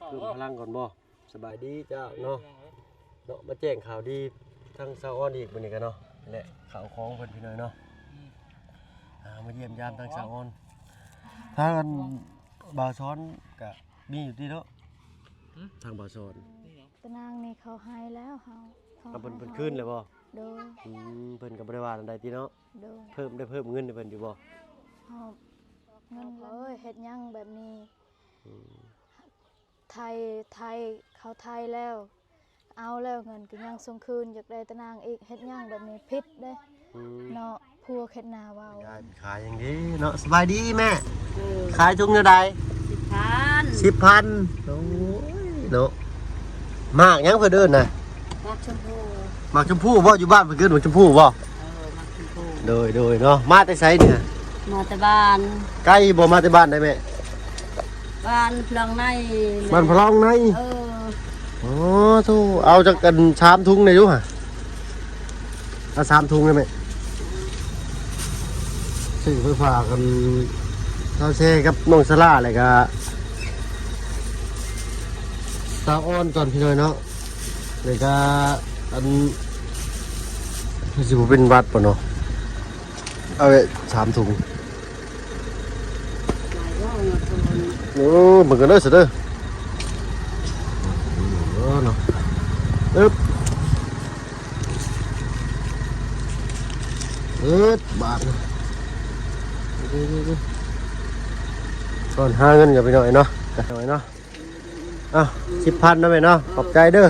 เพิ่มพลังก่อนบ่สบายดีเจ้าเนาะมาแจ้งข่าวดีทั้งซาออนอีกมื้อนี้กันเนาะแหละข่าวของเพิ่นพี่น้อยเนาะมาเยี่ยมยามทางซาออนทางบ่าวซ้อนก็มีอยู่ที่เนาะทางบ่าวซ้อนตะนางนี่เขาให้แล้วเฮาเพิ่นคืนเลยบ่โดยเพิ่นก็บ่ได้ว่าอันใดติเนาะโดยเพิ่มเงินให้เพิ่นอยู่บ่เฮาเงินเลยเฮ็ดหยังแบบนี้ไทยเขาไทยแล้วเอาแล้วเงินก็ยังส่งคืนอยากได้ตะนางอีกเฮ็ดหยังแบบนี้ผิดเด้เนาะพัวเฮ็ดนาเว้าขายอย่างนี้เนาะสบายดีแม่ขายถุงเท่าใด10,000โอ้ยเนาะมากยังเพิ่นเอิ้นน่ะมักชมพูมักชมพู่บ่อยู่บ้านเพิ่นเอิ้นมักชมพู่บ่มักชมพูโดยเนาะมาแต่ไสเนี่ยมาแต่บ้านไกลบ่มาแต่บ้านได้แม่บ้านพลองในบ้านพลองในอ๋อโธ่เอาจักกัน3ถุงได้อยู่ห่ะเอา3ถุงได้แม่ซื้อไปฝากกันเฮาแช่กับน้องสลาแล้วก็สาวอ้อนก่อนพี่น้อยเนาะแล้วก็อันสิบ่เป็นวัดป่ะเนาะเอาไว้3ถุงโอ้เหมือนกันเลยสุดเลยเนาะบาทก่อนหาเงินอย่าไปหน่อยเนาะหน่อยเนาะ10,000นะแม่เนาะขอบใจเด้อ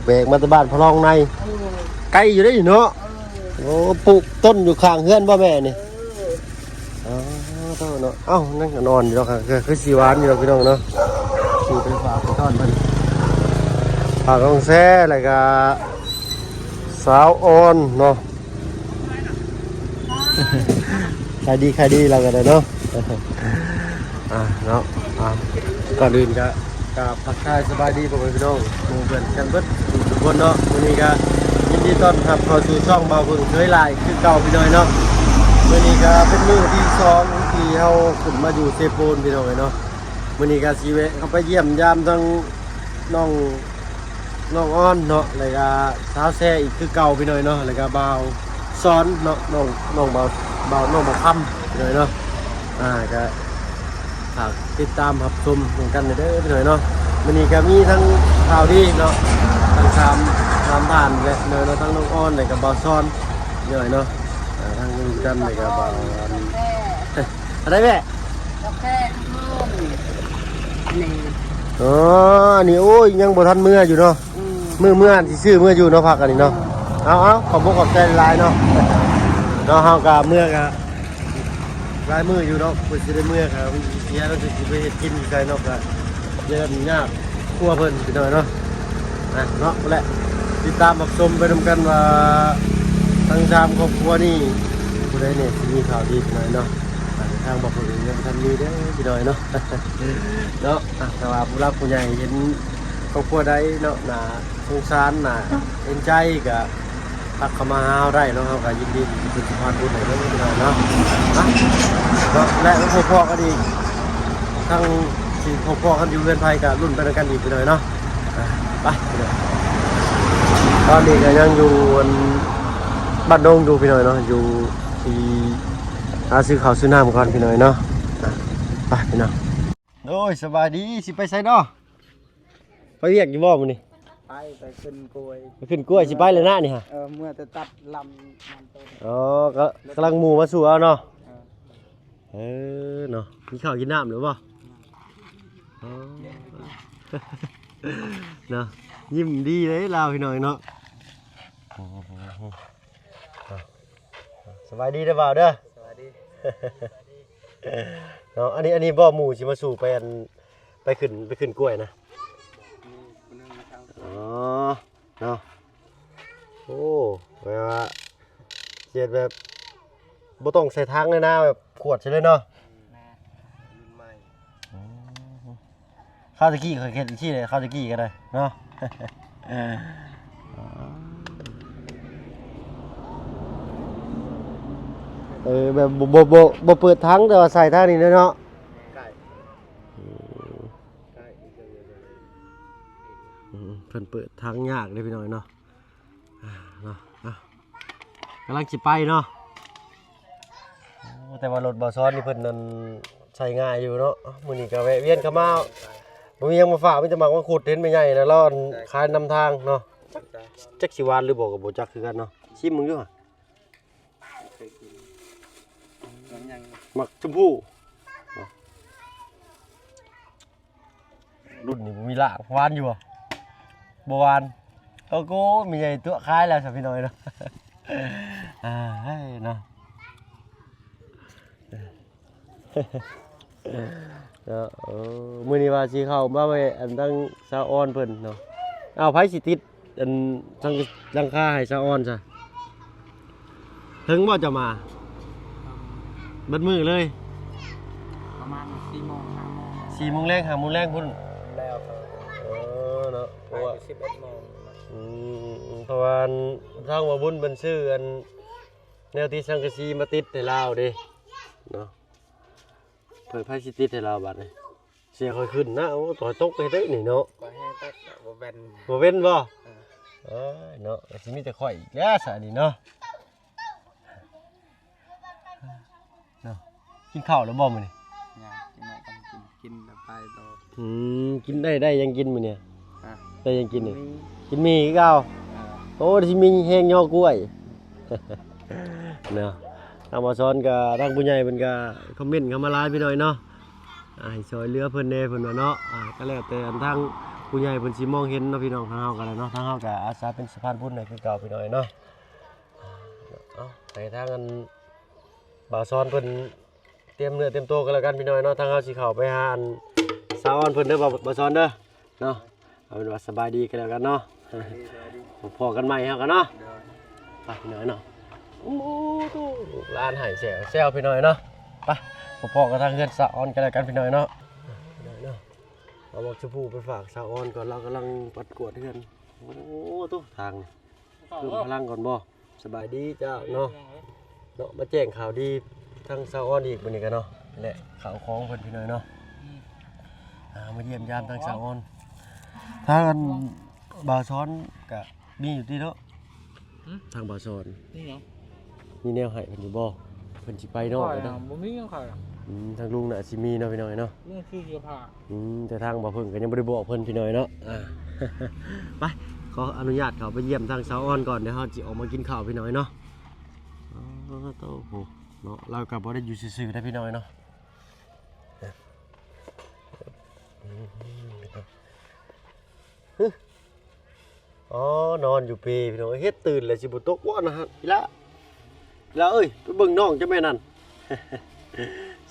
แบกมาจากบ้านพลองในไกลอยู่ได้อยู่เนาะโอ้ปลูกต้นอยู่ข้างเฮือนบ่แม่นี่เนาะนั่งนอนอยู่แล้วค่ะคือสีหวานอยู่แล้วพี่น้องเนาะสีเป็นฝากไปทอดมันฝากของแซ่อะไรก็สาวอ่อนเนาะขายดีเราก็ได้เนาะเนาะก่อนอื่นก็พักทายสบายดีผมพี่น้องหมู่เพื่อนกันเบิดทุกคนเนาะวันนี้ก็ยินดีต้อนรับเข้าสู่ช่องเบาเพิ่งเคยลายคือเก่าพี่น้อยเนาะวันนี้ก็เป็นมื้อที่2ที่เฮาขึ้นมาอยู่เซโปนพี่น้องเนาะวันนี้ก็สิแวะเข้าไปเยี่ยมยามทั้งน้องอ้อนเนาะแล้วก็สาวแซ่อีกคือเก่าพี่น้อยเนาะแล้วก็บ่าวซ้อนเนาะน้องบ่าวน้องบ่าวค่ำพี่น้อยเนาะก็ฝากติดตามรับชมเหมือนกันเด้อพี่น้อยเนาะวันนี้ก็มีทั้งข่าวดีเนาะทั้ง3ผ่านและเนาะทั้งน้องอ้อนแล้วก็บ่าวซ้อนพี่น้อยเนาะทางนี้กันเลยครับอะไรแม่กาแฟนี่นี่โอ้ยยังบ่ทันเมื่ออยู่เนาะเมื่อสิซื้อเมื่ออยู่เนาะพักกันนี่เนาะเอาขอบใจหลายเนาะเนาะเฮาก็เมื่อก็หลายมื้ออยู่เนาะเพิ่นสิได้เมื่อครับเสียแล้วสิไปเฮ็ดกินไกลเนาะก็เดี๋ยวยากกลัวเพิ่นพี่น้อยเนาะเนาะนั่นแหละติดตามรับชมไปนำกันว่าทั้ง3ครอบครัวนี่ผู้ใดเนี่ยมีข่าวดีหน่อยเนาะทางบอกผู้อื่นยังทันมีเด้อพี่น้อยเนาะเนาะแต่ว่าผู้รักผู้ใหญ่เห็นครอบครัวใดเนาะน่าสงสารน่าเห็นใจก็ทักเข้ามาหาได้เนาะเขาก็ยินดีที่จะสะพานบุญให้เด้อพี่น้อยเนาะและพ่อก็ดีทั้งที่พ่อกันอยู่เรือนไทยกับรุ่นไปด้วยกันอีกพี่น้อยเนาะไปพี่น้อยตอนนี้ก็ยังอยู่บ้านดงดูพี่น้อยเนาะอยู่ที่ซื้อข้าวซื้อน้ำก่อนพี่น้อยเนาะไปพี่น้องโอ้ยสบายดีสิไปไสเนาะไปเรียกอยู่บ่มื้อนี้ไปขึ้นกล้วยสิไปเลยนะนี่ฮะเมื่อจะตัดลำต้นก็กำลังหมู่มาสู่เอาเนาะเนาะมีข้าวกินน้ำหรือบ่เนาะยิ้มดีเลยลาวพี่น้อยเนาะสบายดีเด้อบ่าวเด้อสวัสดีเนาะอันนี้บ่หมู่สิมาสู่ไปขึ้นกล้วยนะเนาะโอ้ว่าเจ็ดแบบบ่ต้องใส่ถังเลยนะแบบขวดใช่เลยเนาะข้าวตะกี้เคยเห็นที่เลยข้าวตะกี้ก็ได้เนาะแบบบ่เปิดถังแต่ว่าใส่ท่านี้เนาะ เพิ่นเปิดทางยากเลยพี่น้อยเนาะเนาะกำลังสิไปเนาะแต่ว่ารถบ่ซ้อนนี่เพิ่นนั่นใช้ง่ายอยู่เนาะมื้อนี้ก็แวะเวียนเข้ามาบ่มีหยังมาฝากมีแต่หมักมังคุดเห็นไม่ใหญ่แล้วรอขายนำทางเนาะจักสิหวานหรือบ่ก็บ่จักคือกันเนาะชิมมึงอยู่ห่า เคยกินยัง หมักชมพู่รุ่นนี้บ่มีละหวานอยู่บ่บ่หวานโอ้โหมีใหญ่ตัวคล้ายแล้วสับพี่น้อยเนาะเฮ้ยเนาะมื้อนี้ว่าสิเข้ามาไว้อันตั้งซาออนเพิ่นเนาะเอาไผสิติดอันสังหลังคาให้ซาออนซะถึงบ่จะมาเบิดมื้อเลย ประมาณ4 โมง 5 โมง 4 โมงแรง5 โมงแรงพุ่น แล้วก็ เนาะเพ ไป ราะว่า 11 โมง เพราะว่าทางว่าบุญเพิ่นซื้ออันแนวที่สังกะสีมาติดให้ลาวเด้เนาะเพิ่นไผสิติดให้ลาวบัดนี้เสียค่อยขึ้นนะโอ้ต่อยตกไปได้นี่เนาะ ก็ให้ตัดบ่แบน บ่เว้นบ่เนาะสิมีแต่ข่อยอีกแล้วซะนี่เนาะกินข้าวแล้วบ่มื้อนี้ ยังกินไม่ต้องกินแล้วไปต่อ กินได้ยังกินมื้อนี้ได้ยังกินนี่ มี กินหมี่คือเก่าโอ้สิมีแห้งยอกล้วย เนาะทางบ่ซ้อนก็ทางผู้ใหญ่เพิ่นก็คอมเมนต์เข้ามาหลายพี่น้อยเนาะให้ช่วยเหลือเพิ่นแหน่เพิ่นว่าเนาะก็แล้วแต่อันทางผู้ใหญ่เพิ่นสิมองเห็นเนาะพี่น้องทางเฮาก็แล้วเนาะทางเฮาก็อาสาเป็นสะพานบุญให้คือเก่าพี่น้อยเนาะเอาไปทางอันบ่าวซ้อนเพิ่นเตรียมเนื้อเตรียมตัวกันแล้วกันพี่น้อยเนาะทางเฮาสิเข้าไปหาอันสาวอ่อนเพิ่นเด้อบ่าวซ้อนเด้อเนาะเอาเป็นว่าสบายดีกันแล้วกันเนาะพอกันใหม่เฮากันเนาะไปพี่น้อยเนาะโอ้โหร้านหายแซวพี่น้อยเนาะไปพอๆกับทางเฮือนสาวอ่อนกันแล้วกันพี่น้อยเนาะพี่น้อยเนาะเอาบอกชมพู่ไปฝากสาวอ่อนก่อนเรากำลังปัดกวาดเฮือนโอ้ตุ๊ทางเพิ่มพลังก่อนบ่สบายดีเจ้าเนาะมาแจ้งข่าวดีทางสาวอ่อนอีกมื้อนี้กันเนาะนี่แหละข่าวของเพิ่นพี่น้อยเนาะมาเยี่ยมยามทางสาวอ่อนทางบ่าวซ้อนก็มีอยู่ที่เนาะทางบ่าวซ้อน นี่หยัง มีแนวให้เพิ่นอยู่บ่เพิ่นสิไปเนาะ บ่มีหยังค่ะ ทางลุงน่ะสิมีเนาะพี่น้อยเนาะ เรื่องชื่อเสื้อผ้า แต่ทางบ่เพิ่นก็ยังบ่ได้บอกเพิ่นพี่น้อยเนาะไปขออนุญาตเขาไปเยี่ยมทางสาวอ่อนก่อนเดี๋ยวเฮาสิออกมากินข้าวพี่น้อยเนาะโตโหเนาะเราก็บ่ได้อยู่ซื่อๆได้พี่น้อยเนาะอ๋อนอนอยู่ปีพี่น้องเฮ็ดตื่นเลยสิบ่ตกบ่นะฮะอีละเอ้ยไปเบิ่งน้องจังแม่นั่น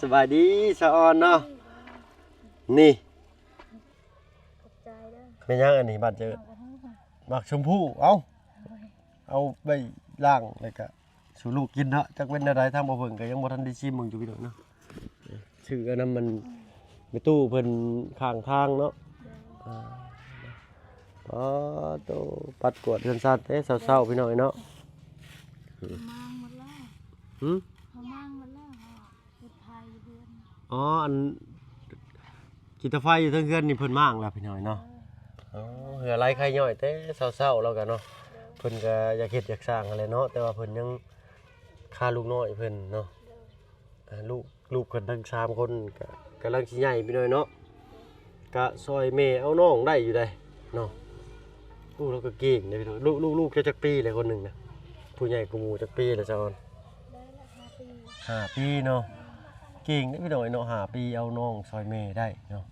สบายดีสะออนเนาะนี่ ขอบใจเด้อ เป็นยังอันนี้บัดเจอหมักชมพู่เอาไปล้างแล้วก็สู่ลูกกินเนาะจักเป็นอะไรทางบ่เพิ่นก็ยังบ่ทันได้ชิมมึงอยู่พี่น้องเนาะชื่ออันนั้นมันไปตู้เพิ่นข้างทางเนาะโตปัดกวาดเรือนสัตว์เศร้าๆพี่น้อยเนาะ มางหมดแล้ว หึ เขามางหมดแล้วเฮ็ดไผเดือน อ๋ออันกิตาไฟอยู่เทิงเฮือนนี่เพิ่นมางแล้วพี่น้อยเนาะเหือไรใครย่อยแต่เศร้าๆแล้วกันเนาะเพิ่นก็อยากเฮ็ดอยากสร้างอะไรเนาะแต่ว่าเพิ่นยังค่าลูกน้อยเพิ่นเนาะลูกเพิ่นทั้ง3คนก็กำลังสิใหญ่พี่น้อยเนาะก็ซอยแม่เอาน้องได้อยู่ได้เนาะลูกเราก็เก่งเด้พี่น้อยลูกจะจักปีเลยคนหนึงน่ะผู้ใหญ่กูหมู่จักปีแล้วจ้าออน ได้ละ5 ปี 5 ปีเนาะเก่งเด้พี่น้อยเนาะ5 ปีเอาน้องซอยแม่ได้เนาะ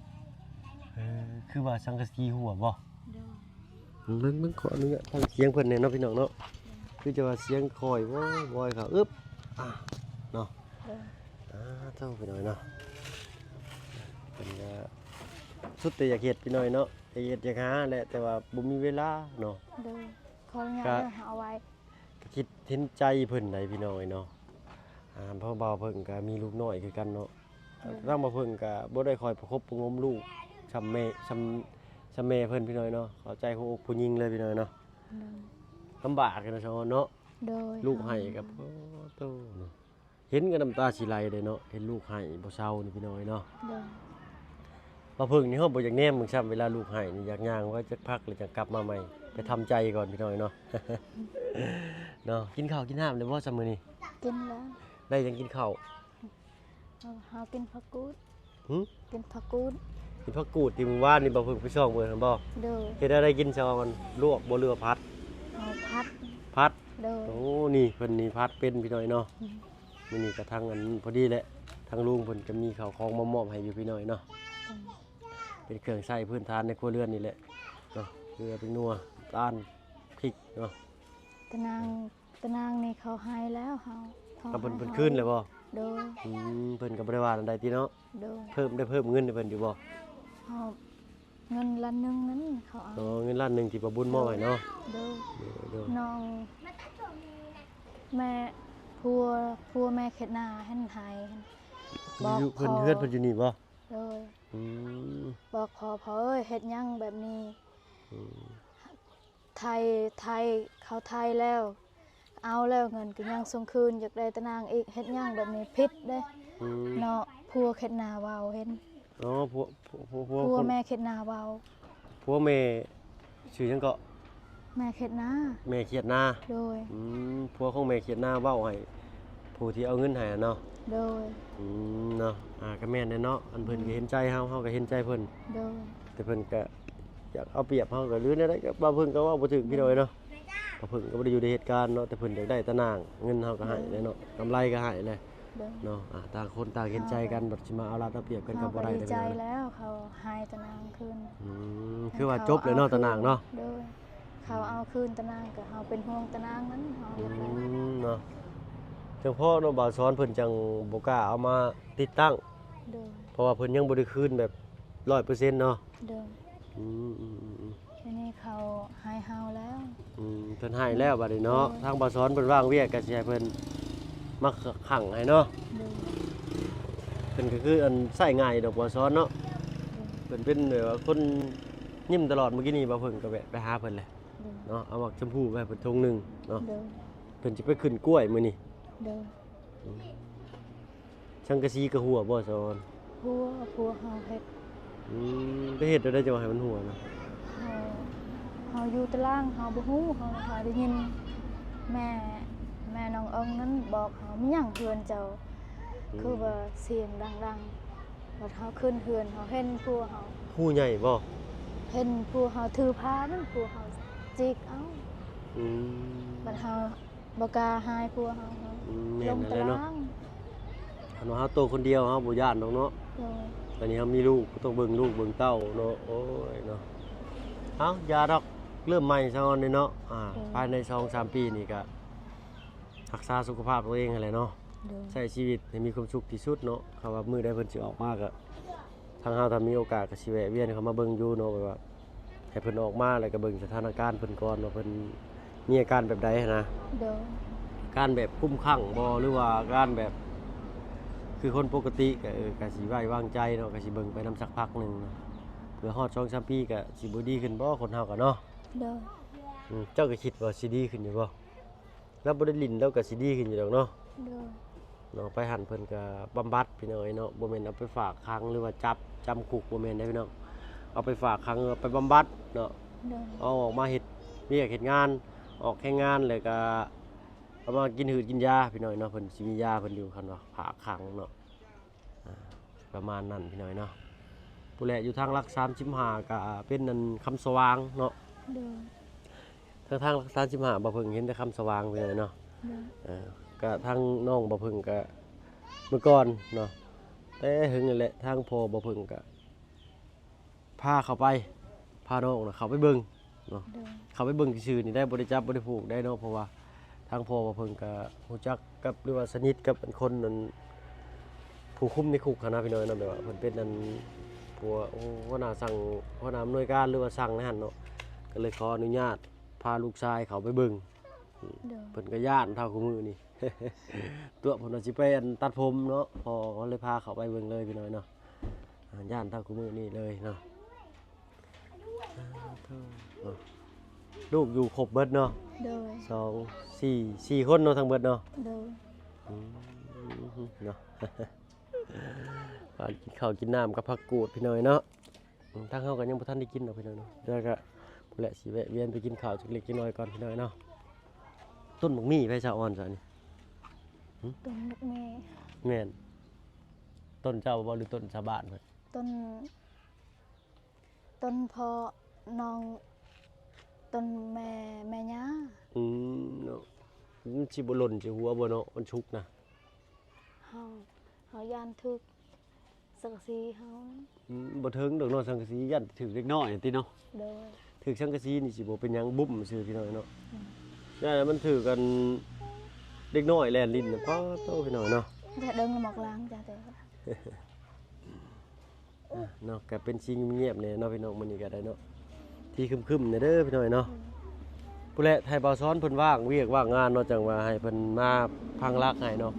คือว่าสังกะสีหัวบ่ เด้อ เบิ่งขออนุญาตฟังเสียงเพิ่นแน่เนาะพี่น้องเนาะคือจะว่าเสียงคอยบ่อยเขาอึ๊บเนาะ เด้อ เท่าพี่น้อยเนาะเพิ่นก็สุดแต่อยากเฮ็ดพี่น้อยเนาะอยากเฮ็ดอยากหาแหละแต่ว่าบ่มีเวลาเนาะ เด้อขออนุญาตเด้อเอาไว้ ก็คิดเห็นใจเพิ่นได้พี่น้อยเนาะพ่อบ่าวเพิ่นก็มีลูกน้อยคือกันเนาะทางบ่เพิ่นก็บ่ได้คอยประคบประงมลูกซำแม่เพิ่นพี่น้อยเนาะเข้าใจหัวอกผู้หญิงเลยพี่น้อยเนาะ เด้อ ลำบากกันเนาะชาวเนาะ โดย ลูกให้กับโตเนาะเห็นก็น้ำตาสิไหลเลยเนาะเห็นลูกให้บ่เศร้านี่พี่น้อยเนาะ เด้อ บ่เพิ่งนี่เฮาบ่อยากแนมมึงซ้ำเวลาลูกให้นี่อยากย่างว่าจะพักหรือจะกลับมาใหม่ไปทำใจก่อนพี่น้อยเนาะ เนาะกินข้าวกินน้ำเลยบ่ซั่นมื้อนี้ กินแล้ว ได้ยังกินข้าว เฮากินผักกูด หึ กินผักกูด กินผักกูดที่มื้อวานนี่บ่เพิ่งไปช่องเบิ่งหั่นบ่ โดย เฮ็ดอะไรกินซะมันลวกบ่เรือว่าผัด เฮาพัด ผัด โดย โอ้นี่เพิ่นนี่ผัดเป็นพี่น้อยเนาะ อืม มื้อนี้ก็ทางอันพอดีแหละทางลุงเพิ่นก็มีข้าวของมามอบให้อยู่พี่น้อยเนาะ อืม เป็นเครื่องใช้พื้นฐานในครัวเรือนนี่แหละเนาะเกลือเป็นนัวตาลพริกเนาะ ตะนางนี่เขาให้แล้วเฮาขา เอาเพิ่น ให้ ขึ้นเลยบ่ โดย เพิ่นก็บ่ได้ว่าอันใดติเนาะ โดย เพิ่มเงินให้เพิ่นอยู่บ่ เฮาเงินละนึงนั้นเขาเอา อ๋อเงินล้านหนึงที่บ่บุญมอบให้เนาะ โดย เด้อ น้องแม่พัวแม่เข็ดหน้าให้หายบอก อยู่ พ เพิ่น อ เฮือนเพิ่นอยู่นี่บ่ โดย อืม บอกพอเอ้ยเฮ็ดหยังแบบนี้ อืม ไทยเขาไทยแล้ว เอาแล้วเงินก็ยังส่งคืนอยากได้ตะนางอีกเฮ็ดหยังแบบนี้ผิดเด้ อืม เนาะพัวเข็ดหน้าเว้าเห็น อ๋อผัว พัวแม่เข็ดหน้าเว้า ผัวแม่ชื่อหยังก็ แม่เข็ดหน้า แม่เขียดนา โดย ผัวของแม่เขียดนาเว้าให้ผู้ที่เอาเงินให้อะเนาะ โดย เนาะก็แม่นแน่เนาะอันเพิ่นก็เห็นใจเฮาก็เห็นใจเพิ่น โดย แต่เพิ่นก็อยากเอาเปรียบเฮาก็หรือได้ก็บ่าเพิ่นก็เว้าบ่ถึงพี่น้อยเนาะบ่าเพิ่นก็บ่ได้อยู่ในเหตุการณ์เนาะแต่เพิ่นอยากได้ตะนางเงินเฮาก็ให้เลยเนาะกำไรก็ให้เลย โดย เนาะต่างคนต่างเห็นใจกันบัดสิมาเอารัดเอาเปรียบกันก็ เฮา บ่ ก็ ได้ ดี เด้อ ใจ พี่น้อย แล้วเขาหายตะนางคืน คือว่าจบเลยเนาะตะนางเนาะ โดยเขาเอาคืนตะนางก็เฮาเป็นห่วงตะนางนั้นเฮาอยากได้ เนาะจังพ่อเนาะบ่าวสอนเพิ่นจังบ่กล้าเอามาติดตั้ง โดย เพราะว่าเพิ่นยังบ่ได้คืนแบบ 100% เนาะ โดย อืม ทีนี้เขาหายเฮาแล้ว เพิ่นให้แล้วบัดนี้เนาะทางบ่าวสอนเพิ่นว่างเวียกก็สิให้เพิ่นมาขังให้เนาะ โดย เพิ่นก็คืออันใช้ง่ายดอกบ่าวสอนเนาะเพิ่นเป็นแบบว่าคนยิ้มตลอดเมื่อกี้นี้บ่าวเพิ่นก็แวะไปหาเพิ่นแหละ โดย เนาะเอาหมักชมพูไปให้เพิ่นทงหนึงเนาะ โดย เพิ่นสิไปขึ้นกล้วยมื้อนี้ โดย ชังกะซีกะหัวบ่สอน พัวเฮาเฮ็ด ไปเฮ็ดได้จังว่าให้มันหัวนะ เฮาอยู่ตารางเฮาบ่ฮู้เฮาได้ยินแม่น้องเอิงนั้นบอกเฮามีหยังเฮือนเจ้า คือว่าเสียงดังๆบัดเฮาขึ้นเฮือนเฮาเห็นพัวเฮา หูใหญ่บ่ เห็นพัวเฮาถือผ้านั่นพัวเฮาจิกเอา อืม บัดเฮาบ่กล้าหายพัวเฮา แม่ ล น ง นั่น ตา แหละเนาะ ราง คันว่าเฮาโตคนเดียวเฮาบ่ย่านดอกเนาะ โดย ตอนนี้เฮามีลูกก็ต้องเบิ่งลูกเบิ่งเต้าเนาะโอ้ยเนาะเอ้าอย่าดอกเริ่มใหม่ซะก่อนเนาะภายใน 2-3 ปีนี่ก็รักษาสุขภาพตัวเองนั่นแหละเนาะ โดย ใช้ชีวิตให้มีความสุขที่สุดเนาะเขาว่ามื้อใดเพิ่นสิออกมาก็ทางเฮาถ้ามีโอกาสก็สิแวะเวียนเข้ามาเบิ่งอยู่เนาะแบบว่าให้เพิ่นออกมาแล้วก็เบิ่งสถานการณ์เพิ่นก่อนว่าเพิ่นมีอาการแบบใดหั้นนะ โดย การแบบคุ้มคั่งบ่หรือว่าการแบบคือคนปกติก็ก็สิไว้วางใจเนาะก็สิเบิ่งไปนำสักพักหนึงเนาะเพื่อฮอด2-3ปีก็สิบ่ดีขึ้นบ่คนเฮาก็เนาะ โดย เจ้าก็คิดว่าสิดีขึ้นอยู่บ่แล้วบ่ได้ลิ้นแล้วก็สิดีขึ้นอยู่ดอกเนาะ โดย เนาะไปหันเพิ่นก็บำบัดพี่น้อยเนาะบ่แม่นเอาไปฝากขังหรือว่าจับจำคุกบ่แม่นได้พี่น้องเอาไปฝากขังเอาไปบำบัดเนาะ โดย เอาออกมาเฮ็ดเวียกเฮ็ดงานออกแข่งงานแล้วก็เอามากินหืดกินยาพี่น้อยเนาะเพิ่นสิมียาเพิ่นอยู่คันว่าฝากขังเนาะประมาณนั้นพี่น้อยเนาะผู้แลอยู่ทางหลัก35ก็เป็นนั่นคำสว่างเนาะ โดย ทางหลัก35บ่เพิ่งเห็นแต่คำสว่างพี่น้อยเนาะ โดย ก็ทางน้องบ่เพิ่งก็เมื่อก่อนเนาะแต่หึงนั่นแหละทางพ่อบ่เพิ่งก็พาเขาไปพาน้องน่ะเขาไปเบิ่งเนาะ โดย เขาไปเบิ่งซื่อๆนี่ได้บ่ได้จับบ่ได้ผูกได้เนาะเพราะว่าทางพ่อบ่เพิ่งก็ฮู้จักกับหรือว่าสนิทกับเป็นคนนั้นผู้คุมในคุกหั้นนะพี่น้อยเนาะแบบว่าเพิ่นเป็นอันผัวหัวหน้าสั่งหัวหน้าอำนวยการหรือว่าสั่งในหั่นเนาะก็เลยขออนุญาตพาลูกชายเขาไปเบิ่ง โดย เพิ่นก็ย่านเท่าคู่มือนี่ ตัวเพิ่นว่าสิไปอันตัดผมเนาะพอเขาเลยพาเขาไปเบิ่งเลยพี่น้อยเนาะย่านเท่าคู่มือนี่เลยเนาะลูกอยู่ครบเบิดเนาะ โดย 4 คนเนาะทั้งเบิดเนาะ โดย เนาะ กินข้าวกินน้ำกับผักกูดพี่น้อยเนาะ ทางเฮาก็ยังบ่ทันได้กินดอกพี่น้องเนาะเดี๋ยวก็พุ่นแหละสิแวะเวียนไปกินข้าวจักเล็กจักน้อยก่อนพี่น้องเนาะต้นบักมี่ไผชาวอ่อนซะนี่ ต้นลูกแม่ แม่นต้นเจ้าบ่หรือต้นชาวบ้านเพิ่น ต้นพอน้องต้นแม่ย่า เนาะมันสิบ่หล่นสิหัวบ่เนาะมันชุกนะ เฮาย่านทึกสังสีเฮา บ่ถึงดอกเนาะสังกะสียันถึกเล็กน้อยติเนาะ โดย ถึกสังกะสีนี่สิบ่เป็นหยังบุ้มซื่อพี่น้องเนาะย่านมันถือกันเด็กน้อยแล่นลิ้นน่ะป้อโตพี่น้องเนาะ แต่เดินหมอกล้างจ้ะแต่ เนาะก็เป็นชิงเงียบเนี่ยเนาะพี่น้องมื้อนี้ก็ได้เนาะที่ครึมๆเนี่ยเด้อพี่น้อยเนาะผู้แลไทยบ่าวซ้อนเพิ่นว่างเวียกว่างงานเนาะจังว่าให้เพิ่นมาพังรักให้เนาะ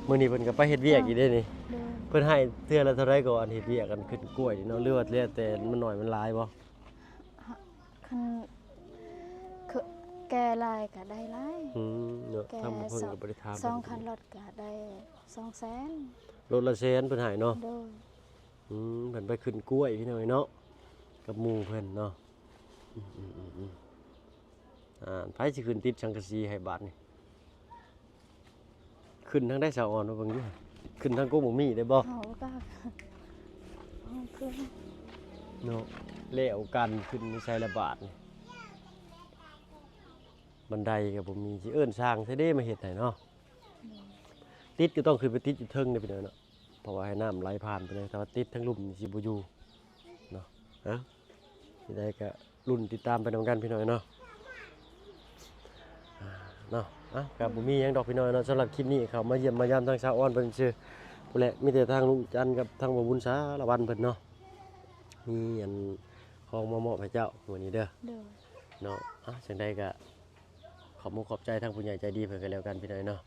มื้อนี้เพิ่นก็ไปเฮ็ดเวียกอีกเด้นี่ โดย เพิ่นให้เทื่อละเท่าไรก่อนเฮ็ดเวียกกันขึ้นกล้วยนี่เนาะหรือว่าแล้วแต่มันน้อยมันหลายบ่ คันคือแก่ลายก็ได้หลาย เนาะ แก่ ทำเพิ่นก็บ่ได้ถาม 2คันรถก็ได้200,000 รถละแสนเพิ่นให้เนาะ โดย เพิ่นไปขึ้นกล้วยพี่น้อยเนาะกับหมู่เพิ่นเนาะไผสิขึ้นติดสังกะสีให้บาดนี่ขึ้นทางได้สาวอ่อนว่าเบิ่งอยู่ขึ้นทางโกหมูมี่ได้บ่ เฮาก็คือ เนาะแล้วกันขึ้นมีใช้ละบาทนี่บันไดก็บ่มีสิเอิ้นสร้างซะเด้มาเฮ็ดให้เนาะติดก็ต้องขึ้นไปติดอยู่เทิงเด้อพี่น้อยเนาะเพราะว่าให้น้ำไหลผ่านไปเลยถ้าว่าติดทั้งลุ่มนี่สิบ่อยู่เนาะสิได้ก็รุ่นติดตามไปนำกันพี่น้อยเนาะเนาะก็บ่มีหยังดอกพี่น้อยเนาะสำหรับคลิปนี้เขามาเยี่ยมมายามทางชาวอ้อนเพิ่นซื่อผู้แหละมีแต่ทางลุงจันทร์กับทางบ่บุญสารวันเพิ่นเนาะมีอันของมามอบให้เจ้าวันนี้เด้อ โดย เนาะจังใดก็ขอบมุกขอบใจทางผู้ใหญ่ใจดีเพิ่นกันแล้วกันพี่น้อยเนาะ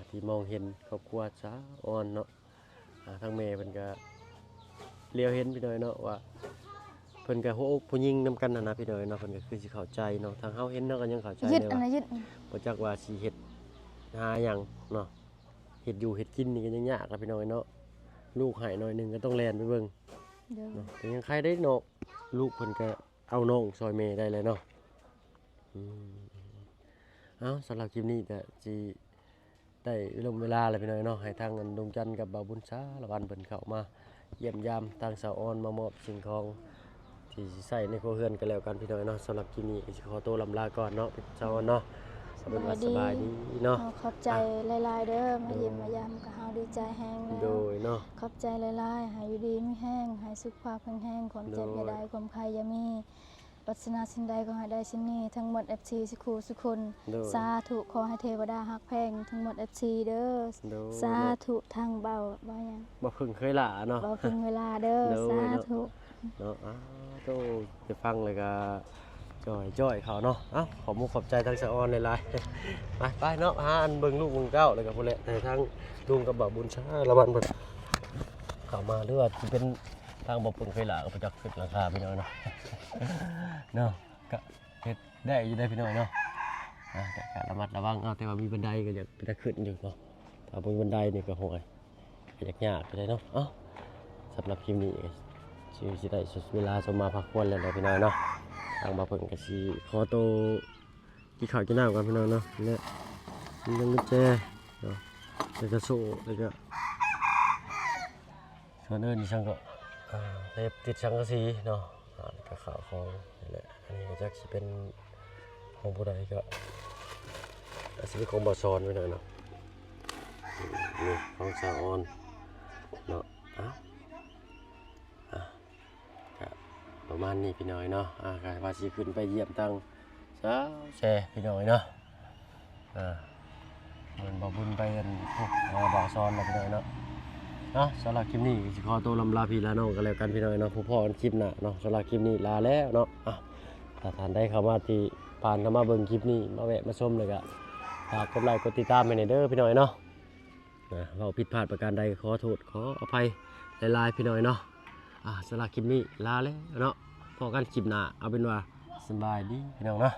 ที่มองเห็นครอบครัวสาวอ่อนเนาะทางแม่เพิ่นก็เลี้ยวเห็นพี่น้อยเนาะว่าเพิ่นก็หัวอกผู้หญิงนํกันนะพี่น้อยเนาะเพิ่นก็คือสิเข้าใจเนาะทางเฮาเห็นเนาะก็ยังเข้าใจ ยึด เลย อัน ว่า นั้นยึด บ่จักว่าสิเฮ็ดหาหยังเนาะเฮ็ดอยู่เฮ็ดกินนี่ก็ยังยากแล้วพี่น้อยเนาะลูกให้หน่อยหนึงก็ต้องแล่นไปเบิ่ง โดย เนาะแต่ยังใครได้เนาะลูกเพิ่นก็เอาน้องซอยแม่ได้เลยเนาะสำหรับคลิปนี้ก็สิได้ลงเวลาแล้วพี่น้อยเนาะให้ทางดวงจันทร์กับบ่าวบุญสารวันเพิ่นเข้ามาเยี่ยมยามทางสาวออนมามอบสิ่งของที่สิใช้ในครัวเรือนกันแล้วกันพี่น้อยเนาะสำหรับคลิปนี้ก็สิขอตัวลำลาก่อนเนาะพี่สาวออนเนาะสบายดีเนาะ ขอบใจหลายๆเด้อมาเยี่ยมมายามกับเฮาดีใจแฮง โด แล้ว ยเนาะ ขอบใจหลายๆให้อยู่ดีมีแห้งให้สุขภาพแข็งแรงความเจ็บอย่าได้ความใครอย่ามีปรารถนาสิ่งใดก็ให้ได้สิ่งนี้ทั้งหมด FC สิครูสุคน โดย สาธุขอให้เทวดาฮักแพงทั้งหมด FC เด้อ โดย สาธุทางเบาบ่หยัง บ่เพิ่งเคยละเนาะ บ่ถึงเวลาเด้อ โดย สาธุ เนาะโตจะฟังเลยก็จ่อยเขาเนาะขอมุกขอบใจทางสะออนหลายๆไปเนาะหาอันเบิ่งลูกเบิ่งเก้าเลยกับพุ่นแหละแต่ทางลุงกับบ่าวบุญชาละวันเพิ่นเข้ามาหรือว่าสิเป็นทางบ่เพิ่งเคยละก็ประจักษ์ขึ้นราคาพี่น้อยเนาะ เนาะก็เฮ็ดได้อยู่ได้พี่น้อยเนาะแต่ก็ระมัดระวังแต่ว่ามีบันไดก็อยากไปตะขึ้นอยู่เนาะถ้าบนบันไดนี่ก็ห่วยก็ยากไปเลยเนาะสำหรับคลิปนี้สิได้สุดเวลาสมมาพักผ่อนแล้วพี่น้อยเนาะทางบ่เพิ่นก็สิขอตัวกินข้าวกินน้ำกันพี่น้อยเนาะเนี่ยมียังกุญแจเนาะแล้วก็โซ่แล้วก็ส่วนอื่นนี่ช่างก็เล็บติดสังกะสีเนาะแล้วก็ข้าวของนี่แหละอันนี้ก็จักสิเป็นของผู้ใดก็สิเป็นของบ่ซอนไว้หน่อยเนาะนี่ของสาวออนเนาะประมาณนี้พี่น้อยเนาะก็ว่าสิขึ้นไปเยี่ยมตังสาวแช่พี่น้อยเนาะมันบ่บุญไปกันบ่ซ้อนแล้วพี่น้อยเนาะสำหรับคลิปนี้สิขอตัวลำลาพี่ลาน้องกันแล้วกันพี่น้อยเนาะผู้พ่อกันคลิปหน้าเนาะสำหรับคลิปนี้ลาแล้วเนาะถ้าท่านได้เข้ามาที่ผ่านเข้ามาเบิ่งคลิปนี้มาแวะมาชมเลยก็ฝากกดไลค์กดติดตามให้หน่อยเด้อพี่น้อยเนาะเราผิดพลาดประการใดขอโทษขออภัยหลายๆพี่น้อยเนาะสำหรับคลิปนี้ลาแล้วเนาะพอกันคลิปหน้าเอาเป็นว่าสบายดีพี่น้องเนาะ